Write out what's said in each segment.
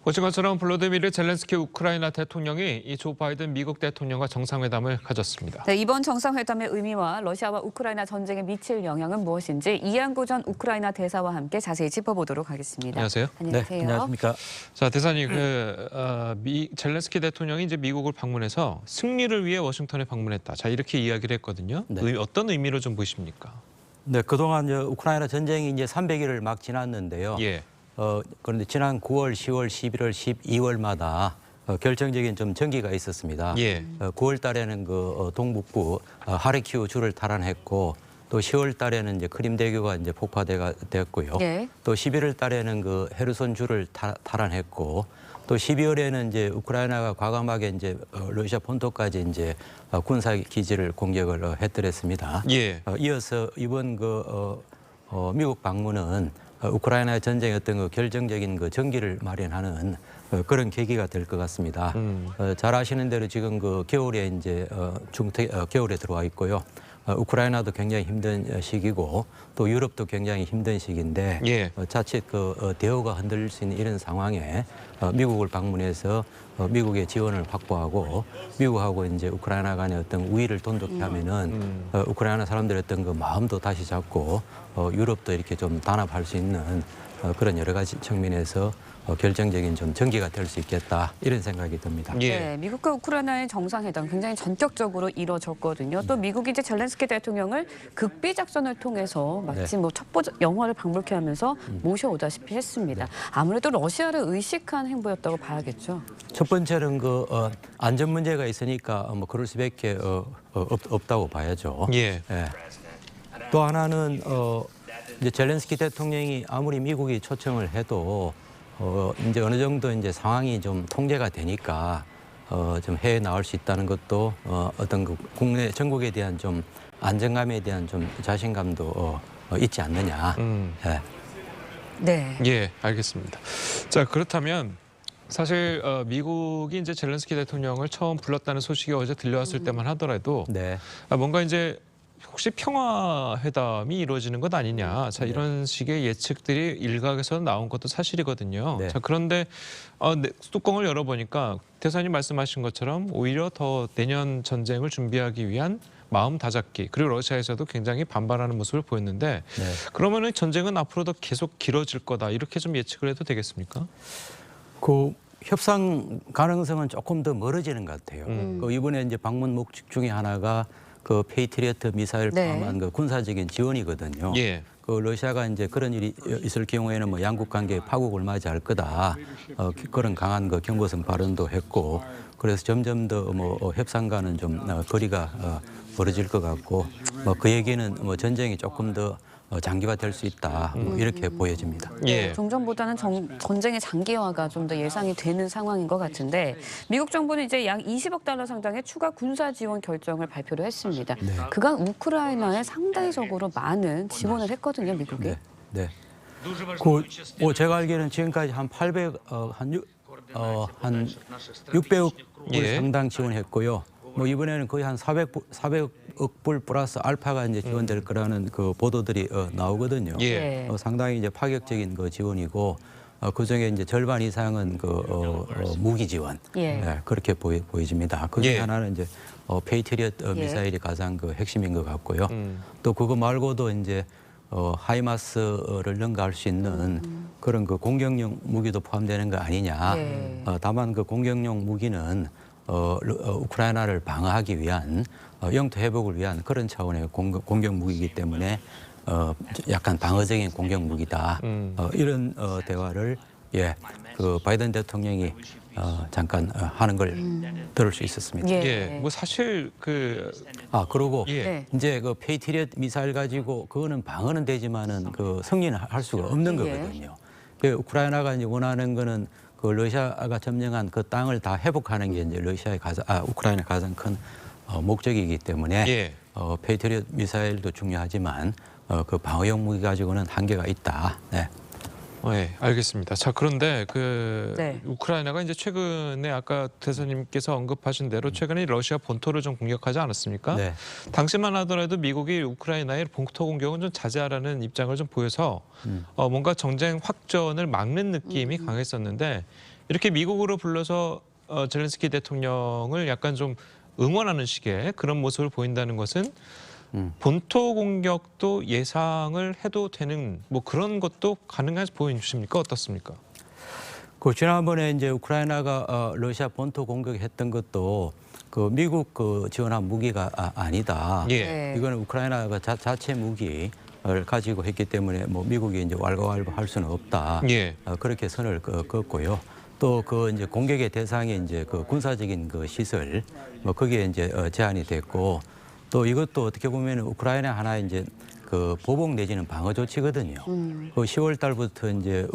보신 것처럼 볼로디미르 젤렌스키 우크라이나 대통령이 이 조 바이든 미국 대통령과 정상회담을 가졌습니다. 네, 이번 정상회담의 의미와 러시아와 우크라이나 전쟁에 미칠 영향은 무엇인지 이한구 전 우크라이나 대사와 함께 자세히 짚어보도록 하겠습니다. 안녕하세요. 안녕하세요. 네, 안녕하십니까. 자, 대사님, 젤렌스키 대통령이 이제 미국을 방문해서 승리를 위해 워싱턴에 방문했다. 자, 이렇게 이야기를 했거든요. 네. 어떤 의미로 좀 보십니까? 네, 그동안 우크라이나 전쟁이 이제 300일을 막 지났는데요. 예. 그런데 지난 9월, 10월, 11월, 12월마다 결정적인 좀 전기가 있었습니다. 예. 9월 달에는 동북부 하르키우 주를 탈환했고, 또 10월 달에는 이제 크림대교가 이제 폭파되었고요. 예. 또 11월 달에는 헤르손 주를 탈환했고, 또 12월에는 이제 우크라이나가 과감하게 이제 러시아 본토까지 이제 군사 기지를 공격을 했더랬습니다. 예. 이어서 이번 미국 방문은 우크라이나 전쟁의 어떤 결정적인 전기를 마련하는 그런 계기가 될 것 같습니다. 잘 아시는 대로 지금 겨울에 이제 겨울에 들어와 있고요. 우크라이나도 굉장히 힘든 시기고 또 유럽도 굉장히 힘든 시기인데 예. 자칫 대우가 흔들릴 수 있는 이런 상황에 미국을 방문해서 미국의 지원을 확보하고 미국하고 이제 우크라이나 간의 어떤 우위를 돈독히 하면은 우크라이나 사람들의 어떤 마음도 다시 잡고 유럽도 이렇게 좀 단합할 수 있는 그런 여러 가지 측면에서 결정적인 좀 전개가 될 수 있겠다 이런 생각이 듭니다. 예. 네, 미국과 우크라이나의 정상회담 굉장히 전격적으로 이뤄졌거든요. 또 미국이 이제 젤렌스키 대통령을 극비 작전을 통해서 마치 뭐 첩보 영화를 방불케 하면서 모셔오다시피 했습니다. 아무래도 러시아를 의식한 행보였다고 봐야겠죠. 첫 번째는 안전 문제가 있으니까 뭐 그럴 수밖에 없다고 봐야죠. 예. 예. 또 하나는 이제 젤렌스키 대통령이 아무리 미국이 초청을 해도 이제 어느 정도 이제 상황이 좀 통제가 되니까 좀 해외 나올 수 있다는 것도 어떤 국내 전국에 대한 좀 안정감에 대한 좀 자신감도 있지 않느냐. 예. 네. 예, 알겠습니다. 자, 그렇다면 사실 미국이 이제 젤렌스키 대통령을 처음 불렀다는 소식이 어제 들려왔을 때만 하더라도 네. 뭔가 이제 혹시 평화회담이 이루어지는 것 아니냐. 자, 이런 식의 예측들이 일각에서 나온 것도 사실이거든요. 네. 자, 그런데 뚜껑을 열어보니까 대사님 말씀하신 것처럼 오히려 더 내년 전쟁을 준비하기 위한 마음 다잡기, 그리고 러시아에서도 굉장히 반발하는 모습을 보였는데 네. 그러면은 전쟁은 앞으로도 계속 길어질 거다. 이렇게 좀 예측을 해도 되겠습니까? 협상 가능성은 조금 더 멀어지는 것 같아요. 이번에 이제 방문 목적 중에 하나가 페이트리어트 미사일 네. 포함한 군사적인 지원이거든요. 예. 러시아가 이제 그런 일이 있을 경우에는 뭐 양국 관계에 파국을 맞이할 거다. 그런 강한 경고성 발언도 했고, 그래서 점점 더 협상과는 좀 거리가 멀어질 것 같고, 그 얘기는 전쟁이 조금 더 장기화될 수 있다. 이렇게 보여집니다. 예. 종전보다는 전쟁의 장기화가 좀 더 예상이 되는 상황인 것 같은데 미국 정부는 이제 약 20억 달러 상당의 추가 군사 지원 결정을 발표를 했습니다. 그간 우크라이나에 상대적으로 많은 지원을 했거든요, 미국이. 네. 제가 알기로는 지금까지 한 600억 불 예. 상당 지원했고요. 이번에는 거의 한 400억 불 플러스 알파가 이제 지원될 거라는 보도들이 나오거든요. 예. 상당히 이제 파격적인 지원이고 그중에 이제 절반 이상은 무기 지원. 예. 그렇게 보여집니다. 그중에 예. 하나는 이제 페이트리어트 미사일이 가장 핵심인 것 같고요. 또 그거 말고도 이제 하이마스를 능가할 수 있는 그런 공격용 무기도 포함되는 거 아니냐. 예. 다만 공격용 무기는 우크라이나를 방어하기 위한 영토 회복을 위한 그런 차원의 공격 무기이기 때문에 약간 방어적인 공격 무기다. 이런 대화를 바이든 대통령이 잠깐 하는 걸 들을 수 있었습니다. 예. 사실 그리고 예. 이제 페이트리엇 미사일 가지고 그거는 방어는 되지만은 승리는 할 수가 없는 예. 거거든요. 우크라이나가 이제 원하는 거는 러시아가 점령한 땅을 다 회복하는 게 이제 우크라이나의 가장 큰 목적이기 때문에 예. 페이트리엇 미사일도 중요하지만 방어용 무기 가지고는 한계가 있다. 네. 네, 알겠습니다. 자, 그런데 네. 우크라이나가 이제 최근에 아까 대사님께서 언급하신 대로 최근에 러시아 본토를 좀 공격하지 않았습니까? 네. 당시만 하더라도 미국이 우크라이나의 본토 공격은 좀 자제하라는 입장을 좀 보여서 뭔가 전쟁 확전을 막는 느낌이 강했었는데 이렇게 미국으로 불러서 젤렌스키 대통령을 약간 좀 응원하는 식의 그런 모습을 보인다는 것은 본토 공격도 예상을 해도 되는 뭐 그런 것도 가능해 보이십니까? 어떻습니까? 그 지난번에 이제 우크라이나가 러시아 본토 공격했던 것도 그 미국 그 지원한 무기가 아니다. 예. 네. 이거는 우크라이나가 자체 무기를 가지고 했기 때문에 뭐 미국이 이제 왈가왈부할 수는 없다. 예. 그렇게 선을 긋고요. 또 그 이제 공격의 대상이 이제 그 군사적인 그 시설 뭐 거기에 이제 제한이 됐고 또 이것도 어떻게 보면 우크라이나 하나의 이제 그 보복 내지는 방어 조치거든요. 그 10월 달부터 이제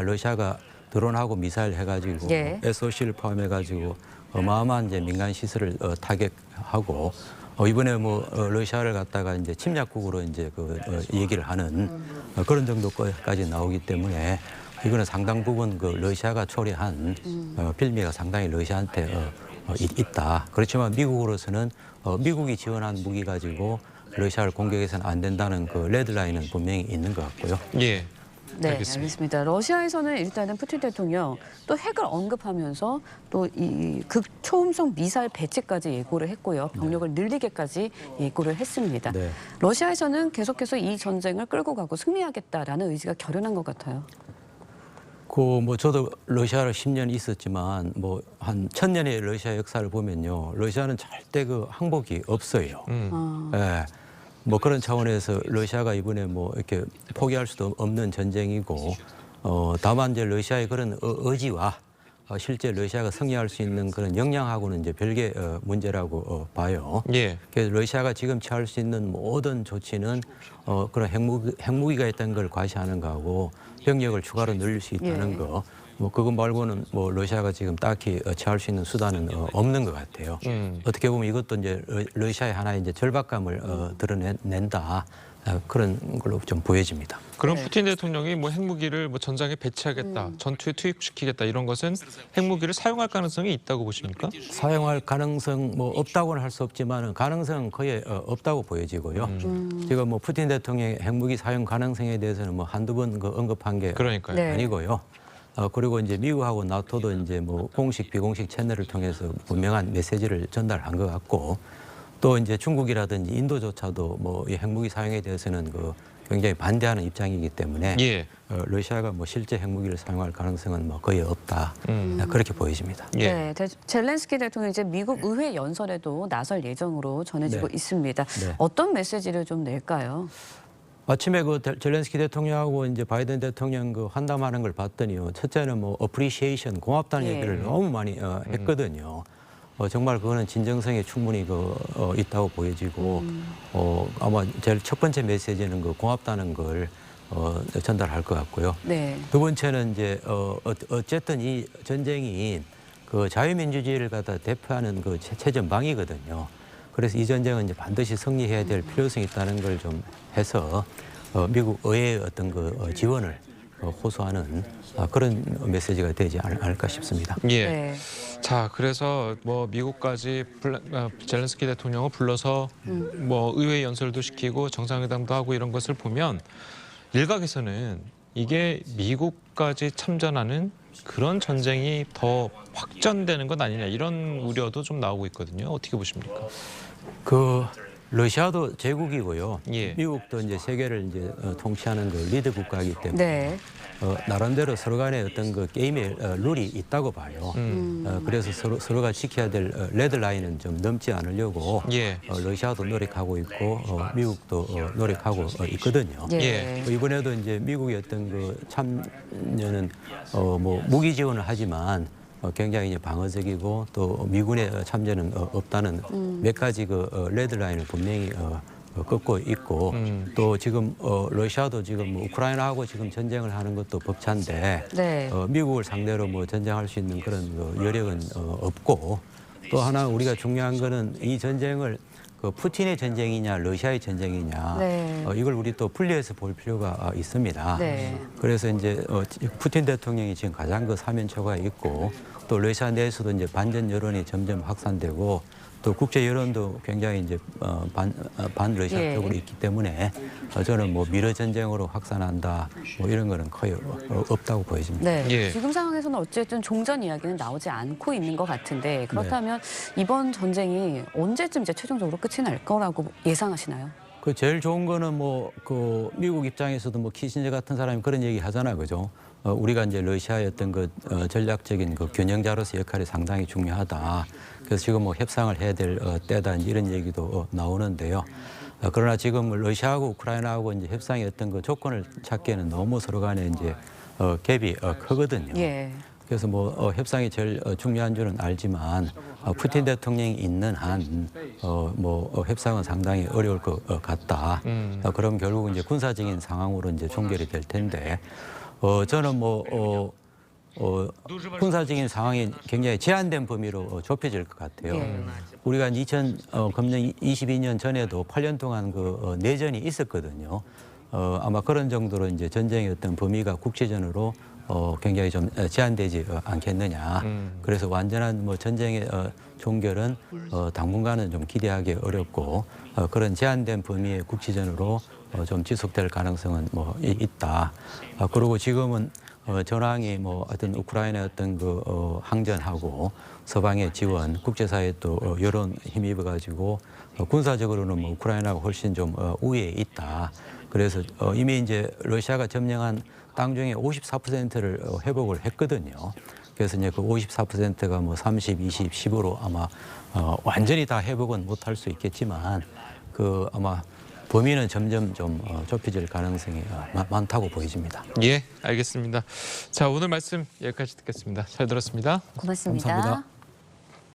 러시아가 드론하고 미사일 해가지고 예. SOC를 포함해가지고 어마어마한 이제 민간 시설을 타격하고 이번에 뭐 러시아를 갖다가 이제 침략국으로 이제 얘기를 하는 그런 정도까지 나오기 때문에 이거는 상당 부분 그 러시아가 초래한 빌미가 상당히 러시아한테 있다. 그렇지만 미국으로서는 미국이 지원한 무기 가지고 러시아를 공격해서는 안 된다는 그 레드라인은 분명히 있는 것 같고요. 예. 네, 알겠습니다. 알겠습니다. 러시아에서는 일단은 푸틴 대통령 또 핵을 언급하면서 또 이 극초음속 미사일 배치까지 예고를 했고요. 병력을 늘리게까지 예고를 했습니다. 네. 러시아에서는 계속해서 이 전쟁을 끌고 가고 승리하겠다라는 의지가 결연한 것 같아요. 그 뭐 저도 러시아를 10년 있었지만 뭐 한 1000년의 러시아 역사를 보면요. 러시아는 절대 그 항복이 없어요. 예. 뭐 그런 차원에서 러시아가 이번에 뭐 이렇게 포기할 수도 없는 전쟁이고 다만 이제 러시아의 그런 의지와 실제 러시아가 승리할 수 있는 그런 역량하고는 이제 별개 문제라고 봐요. 예. 그래서 러시아가 지금 취할 수 있는 모든 조치는 그런 핵무기가 있다는 걸 과시하는 거하고 병력을 추가로 늘릴 수 있다는 예. 거. 뭐 그것 말고는 뭐 러시아가 지금 딱히 취할 수 있는 수단은 없는 것 같아요. 어떻게 보면 이것도 이제 러시아의 하나의 이제 절박감을 드러낸다 그런 걸로 좀 보여집니다. 그럼 네. 푸틴 대통령이 뭐 핵무기를 뭐 전장에 배치하겠다, 전투에 투입시키겠다 이런 것은 핵무기를 사용할 가능성이 있다고 보십니까? 사용할 가능성 뭐 없다고는 할 수 없지만 가능성은 거의 없다고 보여지고요. 지금 뭐 푸틴 대통령의 핵무기 사용 가능성에 대해서는 뭐 한두 번 언급한 게 그러니까요. 네. 아니고요. 그리고 이제 미국하고 나토도 이제 뭐 공식 비공식 채널을 통해서 분명한 메시지를 전달한 것 같고 또 이제 중국이라든지 인도조차도 뭐 이 핵무기 사용에 대해서는 그 굉장히 반대하는 입장이기 때문에 예. 러시아가 뭐 실제 핵무기를 사용할 가능성은 뭐 거의 없다 그렇게 보여집니다. 예. 네, 젤렌스키 대통령이 이제 미국 의회 연설에도 나설 예정으로 전해지고 네. 있습니다. 네. 어떤 메시지를 좀 낼까요? 아침에 그 젤렌스키 대통령하고 이제 바이든 대통령 그 환담하는 걸 봤더니요. 첫째는 뭐 어프리시에이션 고맙다는 예. 얘기를 너무 많이 했거든요. 정말 그거는 진정성이 충분히 있다고 보여지고 아마 제일 첫 번째 메시지는 그 고맙다는 걸 전달할 것 같고요. 네. 두 번째는 이제 어쨌든 이 전쟁이 그 자유민주주의를 갖다 대표하는 그 최전방이거든요. 그래서 이 전쟁은 이제 반드시 승리해야 될 필요성이 있다는 걸 좀 해서 미국 의회의 어떤 그 지원을 호소하는 그런 메시지가 되지 않을까 싶습니다. 예. 네. 자, 그래서 뭐 미국까지 젤렌스키 대통령을 불러서 뭐 의회 연설도 시키고 정상회담도 하고 이런 것을 보면 일각에서는 이게 미국까지 참전하는 그런 전쟁이 더 확전되는 것 아니냐 이런 우려도 좀 나오고 있거든요. 어떻게 보십니까? 그 러시아도 제국이고요. 예. 미국도 이제 세계를 이제 통치하는 그 리드 국가이기 때문에 네. 나름대로 서로 간에 어떤 그 게임의 룰이 있다고 봐요. 그래서 서로가 지켜야 될 레드라인은 좀 넘지 않으려고 예. 러시아도 노력하고 있고 미국도 노력하고 있거든요. 예. 이번에도 이제 미국의 어떤 그 참여는 뭐 무기 지원을 하지만 굉장히 이제 방어적이고 또 미군의 참여는 없다는 몇 가지 그 레드라인을 분명히 긋고 있고 또 지금 러시아도 지금 뭐 우크라이나하고 지금 전쟁을 하는 것도 벅찬데 네. 미국을 상대로 뭐 전쟁할 수 있는 그런 그 여력은 없고 또 하나 우리가 중요한 거는 이 전쟁을 그 푸틴의 전쟁이냐 러시아의 전쟁이냐 네. 이걸 우리 또 분리해서 볼 필요가 있습니다. 네. 그래서 이제 푸틴 대통령이 지금 가장 그 사면초가 있고 또 러시아 내에서도 이제 반전 여론이 점점 확산되고 또 국제 여론도 굉장히 이제 반 러시아 예. 쪽으로 있기 때문에 저는 뭐 미러 전쟁으로 확산한다 뭐 이런 거는 거의 없다고 보여집니다. 네. 예. 지금 상황에서는 어쨌든 종전 이야기는 나오지 않고 있는 것 같은데 그렇다면 이번 전쟁이 언제쯤 이제 최종적으로 끝이 날 거라고 예상하시나요? 그 제일 좋은 거는 뭐 그 미국 입장에서도 뭐 키신저 같은 사람이 그런 얘기 하잖아요, 그죠? 우리가 이제 러시아의 어떤 그 전략적인 그 균형자로서 역할이 상당히 중요하다. 그래서 지금 뭐 협상을 해야 될 때다 이런 얘기도 나오는데요. 그러나 지금 러시아하고 우크라이나하고 이제 협상의 어떤 그 조건을 찾기에는 너무 서로 간에 이제 갭이 크거든요. 예. 그래서 뭐 협상이 제일 중요한 줄은 알지만 푸틴 대통령이 있는 한 뭐 협상은 상당히 어려울 것 같다. 그럼 결국 이제 군사적인 상황으로 이제 종결이 될 텐데 저는 뭐 군사적인 상황이 굉장히 제한된 범위로 좁혀질 것 같아요. 예. 우리가 금년 22년 전에도 8년 동안 그 내전이 있었거든요. 아마 그런 정도로 이제 전쟁의 어떤 범위가 국제전으로 굉장히 좀 제한되지 않겠느냐. 그래서 완전한 뭐 전쟁의 종결은 당분간은 좀 기대하기 어렵고 그런 제한된 범위의 국지전으로 좀 지속될 가능성은 뭐 있다. 그리고 지금은 전황이 뭐 어떤 우크라이나의 어떤 그 항전하고 서방의 지원, 국제사회 또 여론 힘입어 가지고 군사적으로는 뭐 우크라이나가 훨씬 좀 우위에 있다. 그래서 이미 이제 러시아가 점령한 땅 중에 54%를 회복을 했거든요. 그래서 이제 그 54%가 뭐 30, 20, 10으로 아마 완전히 다 회복은 못할 수 있겠지만 그 아마 범위는 점점 좀 좁혀질 가능성이 많다고 보여집니다. 예, 알겠습니다. 자, 오늘 말씀 여기까지 듣겠습니다. 잘 들었습니다. 고맙습니다. 감사합니다.